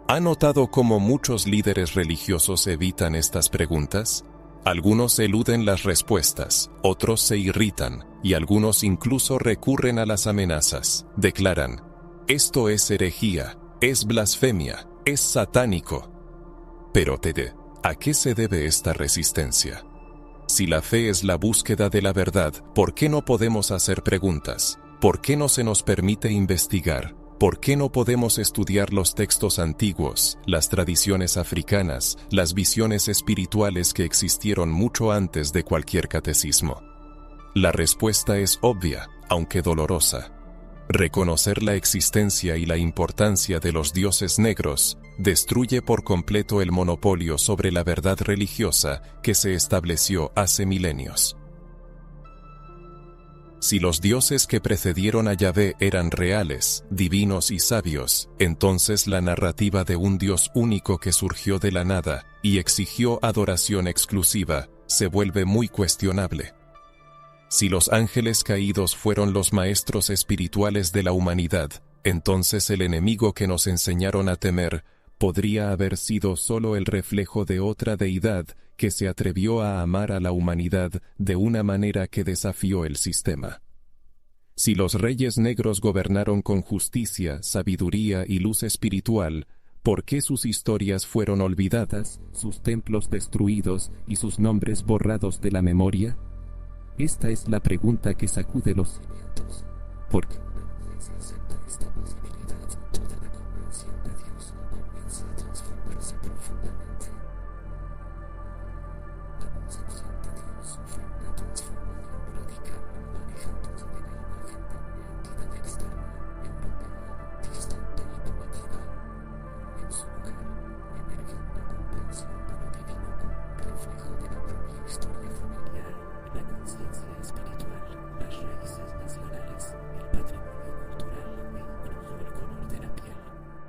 ¿Ha notado cómo muchos líderes religiosos evitan estas preguntas? Algunos eluden las respuestas, otros se irritan, y algunos incluso recurren a las amenazas. Declaran: esto es herejía, es blasfemia, es satánico. Pero ¿a qué se debe esta resistencia? Si la fe es la búsqueda de la verdad, ¿por qué no podemos hacer preguntas? ¿Por qué no se nos permite investigar? ¿Por qué no podemos estudiar los textos antiguos, las tradiciones africanas, las visiones espirituales que existieron mucho antes de cualquier catecismo? La respuesta es obvia, aunque dolorosa. Reconocer la existencia y la importancia de los dioses negros destruye por completo el monopolio sobre la verdad religiosa que se estableció hace milenios. Si los dioses que precedieron a Yahvé eran reales, divinos y sabios, entonces la narrativa de un Dios único que surgió de la nada y exigió adoración exclusiva se vuelve muy cuestionable. Si los ángeles caídos fueron los maestros espirituales de la humanidad, entonces el enemigo que nos enseñaron a temer podría haber sido solo el reflejo de otra deidad que se atrevió a amar a la humanidad de una manera que desafió el sistema. Si los reyes negros gobernaron con justicia, sabiduría y luz espiritual, ¿por qué sus historias fueron olvidadas, sus templos destruidos y sus nombres borrados de la memoria? Esta es la pregunta que sacude los cimientos. ¿Por qué?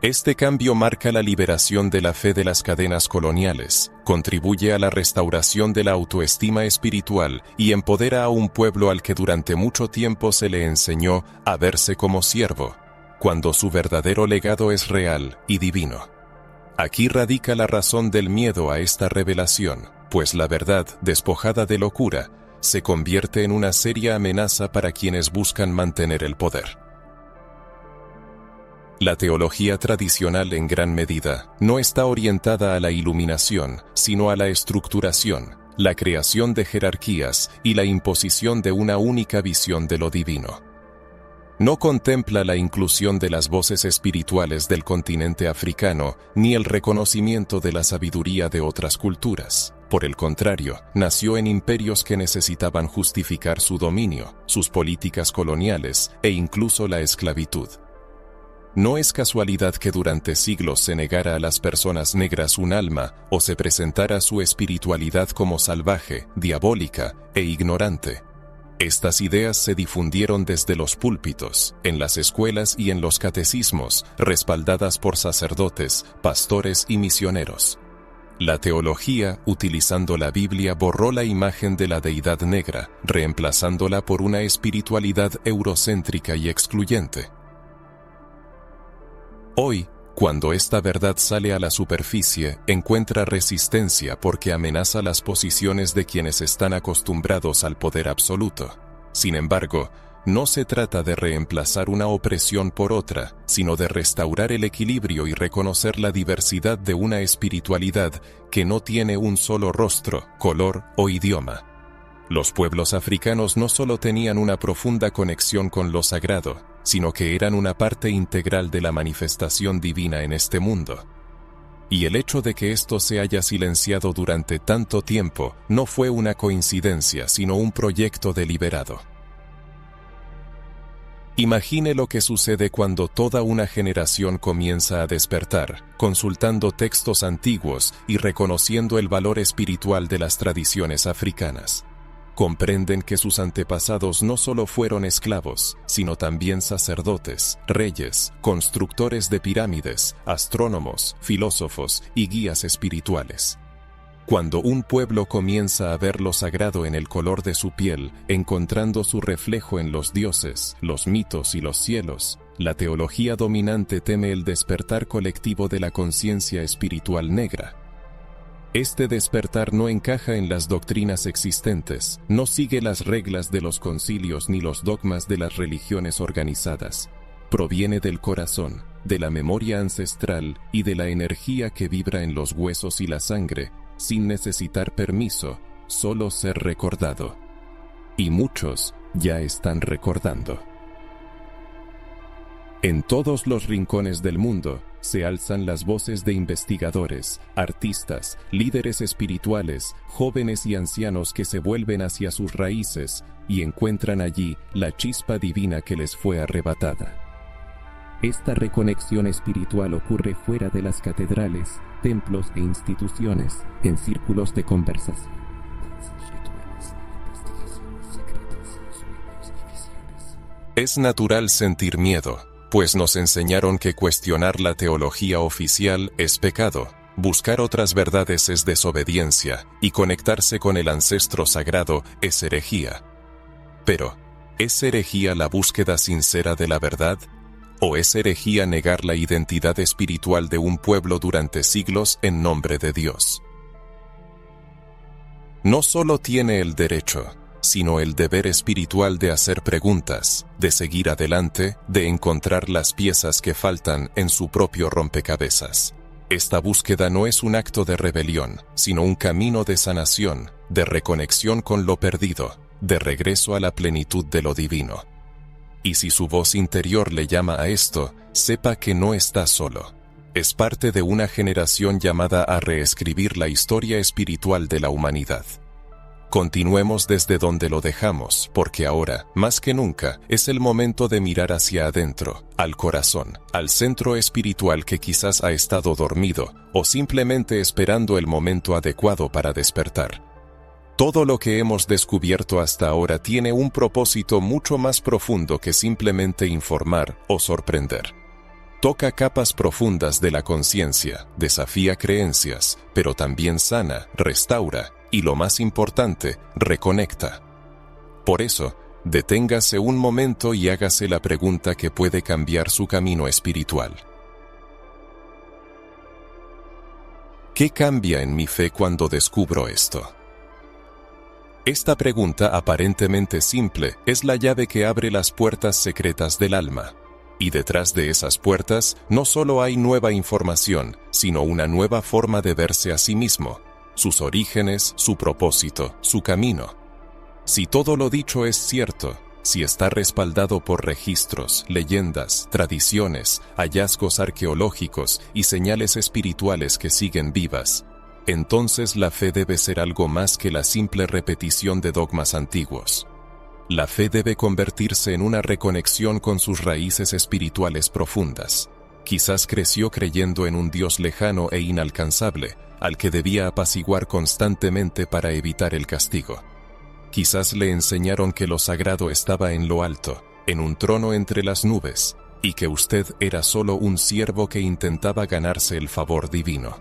Este cambio marca la liberación de la fe de las cadenas coloniales, contribuye a la restauración de la autoestima espiritual y empodera a un pueblo al que durante mucho tiempo se le enseñó a verse como siervo, cuando su verdadero legado es real y divino. Aquí radica la razón del miedo a esta revelación, pues la verdad, despojada de locura, se convierte en una seria amenaza para quienes buscan mantener el poder. La teología tradicional en gran medida no está orientada a la iluminación, sino a la estructuración, la creación de jerarquías y la imposición de una única visión de lo divino. No contempla la inclusión de las voces espirituales del continente africano ni el reconocimiento de la sabiduría de otras culturas. Por el contrario, nació en imperios que necesitaban justificar su dominio, sus políticas coloniales e incluso la esclavitud. No es casualidad que durante siglos se negara a las personas negras un alma o se presentara su espiritualidad como salvaje, diabólica e ignorante. Estas ideas se difundieron desde los púlpitos, en las escuelas y en los catecismos, respaldadas por sacerdotes, pastores y misioneros. La teología, utilizando la Biblia, borró la imagen de la deidad negra, reemplazándola por una espiritualidad eurocéntrica y excluyente. Hoy, cuando esta verdad sale a la superficie, encuentra resistencia porque amenaza las posiciones de quienes están acostumbrados al poder absoluto. Sin embargo, no se trata de reemplazar una opresión por otra, sino de restaurar el equilibrio y reconocer la diversidad de una espiritualidad que no tiene un solo rostro, color o idioma. Los pueblos africanos no solo tenían una profunda conexión con lo sagrado, sino que eran una parte integral de la manifestación divina en este mundo. Y el hecho de que esto se haya silenciado durante tanto tiempo no fue una coincidencia, sino un proyecto deliberado. Imagine lo que sucede cuando toda una generación comienza a despertar, consultando textos antiguos y reconociendo el valor espiritual de las tradiciones africanas. Comprenden que sus antepasados no solo fueron esclavos, sino también sacerdotes, reyes, constructores de pirámides, astrónomos, filósofos y guías espirituales. Cuando un pueblo comienza a ver lo sagrado en el color de su piel, encontrando su reflejo en los dioses, los mitos y los cielos, la teología dominante teme el despertar colectivo de la conciencia espiritual negra. Este despertar no encaja en las doctrinas existentes, no sigue las reglas de los concilios ni los dogmas de las religiones organizadas. Proviene del corazón, de la memoria ancestral y de la energía que vibra en los huesos y la sangre, sin necesitar permiso, solo ser recordado. Y muchos ya están recordando. En todos los rincones del mundo se alzan las voces de investigadores, artistas, líderes espirituales, jóvenes y ancianos que se vuelven hacia sus raíces y encuentran allí la chispa divina que les fue arrebatada. Esta reconexión espiritual ocurre fuera de las catedrales, templos e instituciones, en círculos de conversación. Es natural sentir miedo, pues nos enseñaron que cuestionar la teología oficial es pecado, buscar otras verdades es desobediencia, y conectarse con el ancestro sagrado es herejía. Pero, ¿es herejía la búsqueda sincera de la verdad? ¿O es herejía negar la identidad espiritual de un pueblo durante siglos en nombre de Dios? No solo tiene el derecho, sino el deber espiritual de hacer preguntas, de seguir adelante, de encontrar las piezas que faltan en su propio rompecabezas. Esta búsqueda no es un acto de rebelión, sino un camino de sanación, de reconexión con lo perdido, de regreso a la plenitud de lo divino. Y si su voz interior le llama a esto, sepa que no está solo. Es parte de una generación llamada a reescribir la historia espiritual de la humanidad. Continuemos desde donde lo dejamos, porque ahora, más que nunca, es el momento de mirar hacia adentro, al corazón, al centro espiritual que quizás ha estado dormido, o simplemente esperando el momento adecuado para despertar. Todo lo que hemos descubierto hasta ahora tiene un propósito mucho más profundo que simplemente informar o sorprender. Toca capas profundas de la conciencia, desafía creencias, pero también sana, restaura y, lo más importante, reconecta. Por eso, deténgase un momento y hágase la pregunta que puede cambiar su camino espiritual. ¿Qué cambia en mi fe cuando descubro esto? Esta pregunta aparentemente simple es la llave que abre las puertas secretas del alma. Y detrás de esas puertas no solo hay nueva información, sino una nueva forma de verse a sí mismo, sus orígenes, su propósito, su camino. Si todo lo dicho es cierto, si está respaldado por registros, leyendas, tradiciones, hallazgos arqueológicos y señales espirituales que siguen vivas, entonces la fe debe ser algo más que la simple repetición de dogmas antiguos. La fe debe convertirse en una reconexión con sus raíces espirituales profundas. Quizás creció creyendo en un Dios lejano e inalcanzable, al que debía apaciguar constantemente para evitar el castigo. Quizás le enseñaron que lo sagrado estaba en lo alto, en un trono entre las nubes, y que usted era solo un siervo que intentaba ganarse el favor divino.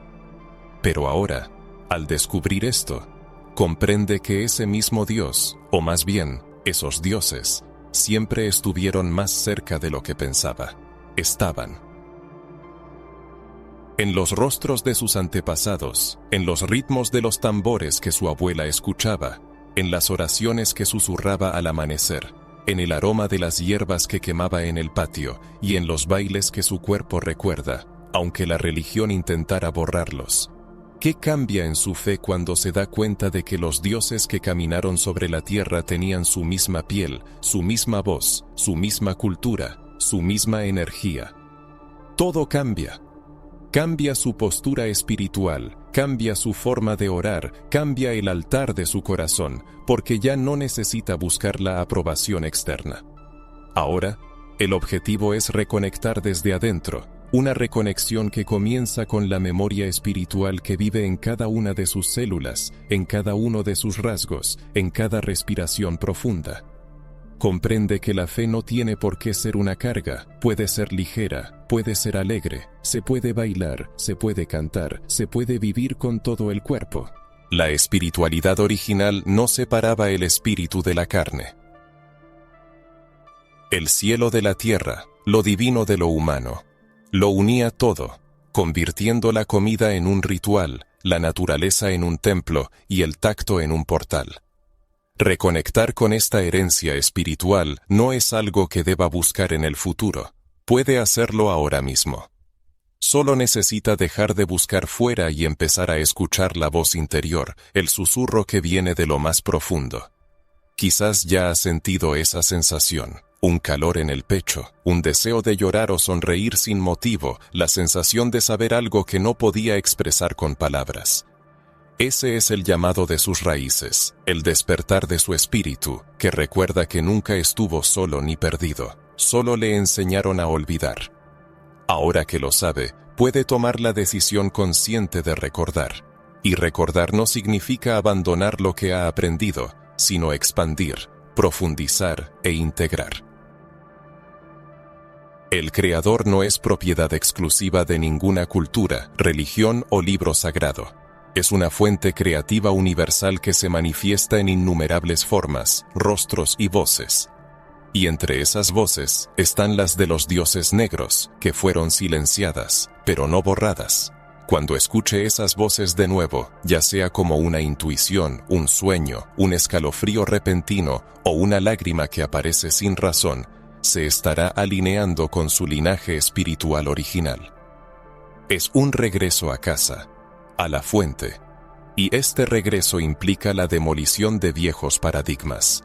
Pero ahora, al descubrir esto, comprende que ese mismo Dios, o más bien, esos dioses, siempre estuvieron más cerca de lo que pensaba. Estaban en los rostros de sus antepasados, en los ritmos de los tambores que su abuela escuchaba, en las oraciones que susurraba al amanecer, en el aroma de las hierbas que quemaba en el patio y en los bailes que su cuerpo recuerda, aunque la religión intentara borrarlos. ¿Qué cambia en su fe cuando se da cuenta de que los dioses que caminaron sobre la tierra tenían su misma piel, su misma voz, su misma cultura, su misma energía? Todo cambia. Cambia su postura espiritual, cambia su forma de orar, cambia el altar de su corazón, porque ya no necesita buscar la aprobación externa. Ahora, el objetivo es reconectar desde adentro, una reconexión que comienza con la memoria espiritual que vive en cada una de sus células, en cada uno de sus rasgos, en cada respiración profunda. Comprende que la fe no tiene por qué ser una carga, puede ser ligera, puede ser alegre, se puede bailar, se puede cantar, se puede vivir con todo el cuerpo. La espiritualidad original no separaba el espíritu de la carne. El cielo de la tierra, lo divino de lo humano. Lo unía todo, convirtiendo la comida en un ritual, la naturaleza en un templo y el tacto en un portal. Reconectar con esta herencia espiritual no es algo que deba buscar en el futuro, puede hacerlo ahora mismo. Solo necesita dejar de buscar fuera y empezar a escuchar la voz interior, el susurro que viene de lo más profundo. Quizás ya ha sentido esa sensación. Un calor en el pecho, un deseo de llorar o sonreír sin motivo, la sensación de saber algo que no podía expresar con palabras. Ese es el llamado de sus raíces, el despertar de su espíritu, que recuerda que nunca estuvo solo ni perdido, solo le enseñaron a olvidar. Ahora que lo sabe, puede tomar la decisión consciente de recordar. Y recordar no significa abandonar lo que ha aprendido, sino expandir, profundizar e integrar. El Creador no es propiedad exclusiva de ninguna cultura, religión o libro sagrado. Es una fuente creativa universal que se manifiesta en innumerables formas, rostros y voces. Y entre esas voces están las de los dioses negros, que fueron silenciadas, pero no borradas. Cuando escuche esas voces de nuevo, ya sea como una intuición, un sueño, un escalofrío repentino o una lágrima que aparece sin razón, se estará alineando con su linaje espiritual original. Es un regreso a casa, a la fuente, y este regreso implica la demolición de viejos paradigmas.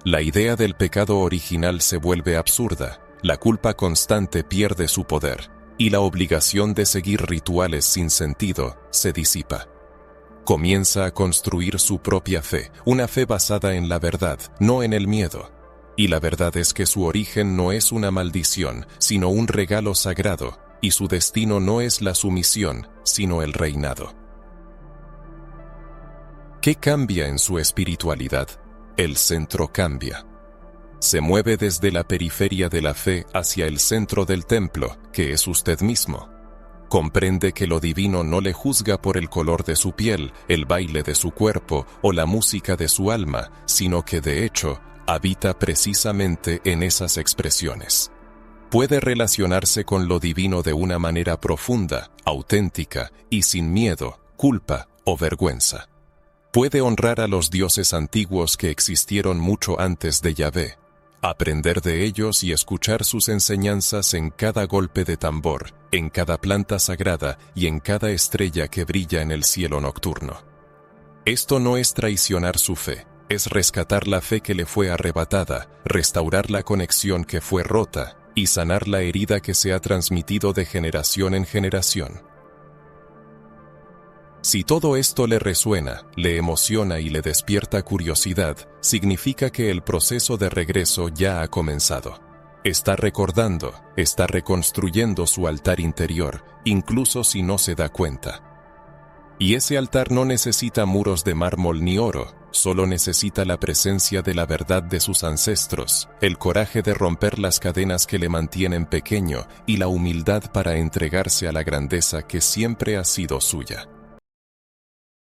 La idea del pecado original se vuelve absurda, la culpa constante pierde su poder, y la obligación de seguir rituales sin sentido se disipa. Comienza a construir su propia fe, una fe basada en la verdad, no en el miedo. Y la verdad es que su origen no es una maldición, sino un regalo sagrado, y su destino no es la sumisión, sino el reinado. ¿Qué cambia en su espiritualidad? El centro cambia. Se mueve desde la periferia de la fe hacia el centro del templo, que es usted mismo. Comprende que lo divino no le juzga por el color de su piel, el baile de su cuerpo o la música de su alma, sino que de hecho, habita precisamente en esas expresiones. Puede relacionarse con lo divino de una manera profunda, auténtica y sin miedo, culpa o vergüenza. Puede honrar a los dioses antiguos que existieron mucho antes de Yahvé, aprender de ellos y escuchar sus enseñanzas en cada golpe de tambor, en cada planta sagrada y en cada estrella que brilla en el cielo nocturno. Esto no es traicionar su fe, es rescatar la fe que le fue arrebatada, restaurar la conexión que fue rota y sanar la herida que se ha transmitido de generación en generación. Si todo esto le resuena, le emociona y le despierta curiosidad, significa que el proceso de regreso ya ha comenzado. Está recordando, está reconstruyendo su altar interior, incluso si no se da cuenta. Y ese altar no necesita muros de mármol ni oro, solo necesita la presencia de la verdad de sus ancestros, el coraje de romper las cadenas que le mantienen pequeño y la humildad para entregarse a la grandeza que siempre ha sido suya.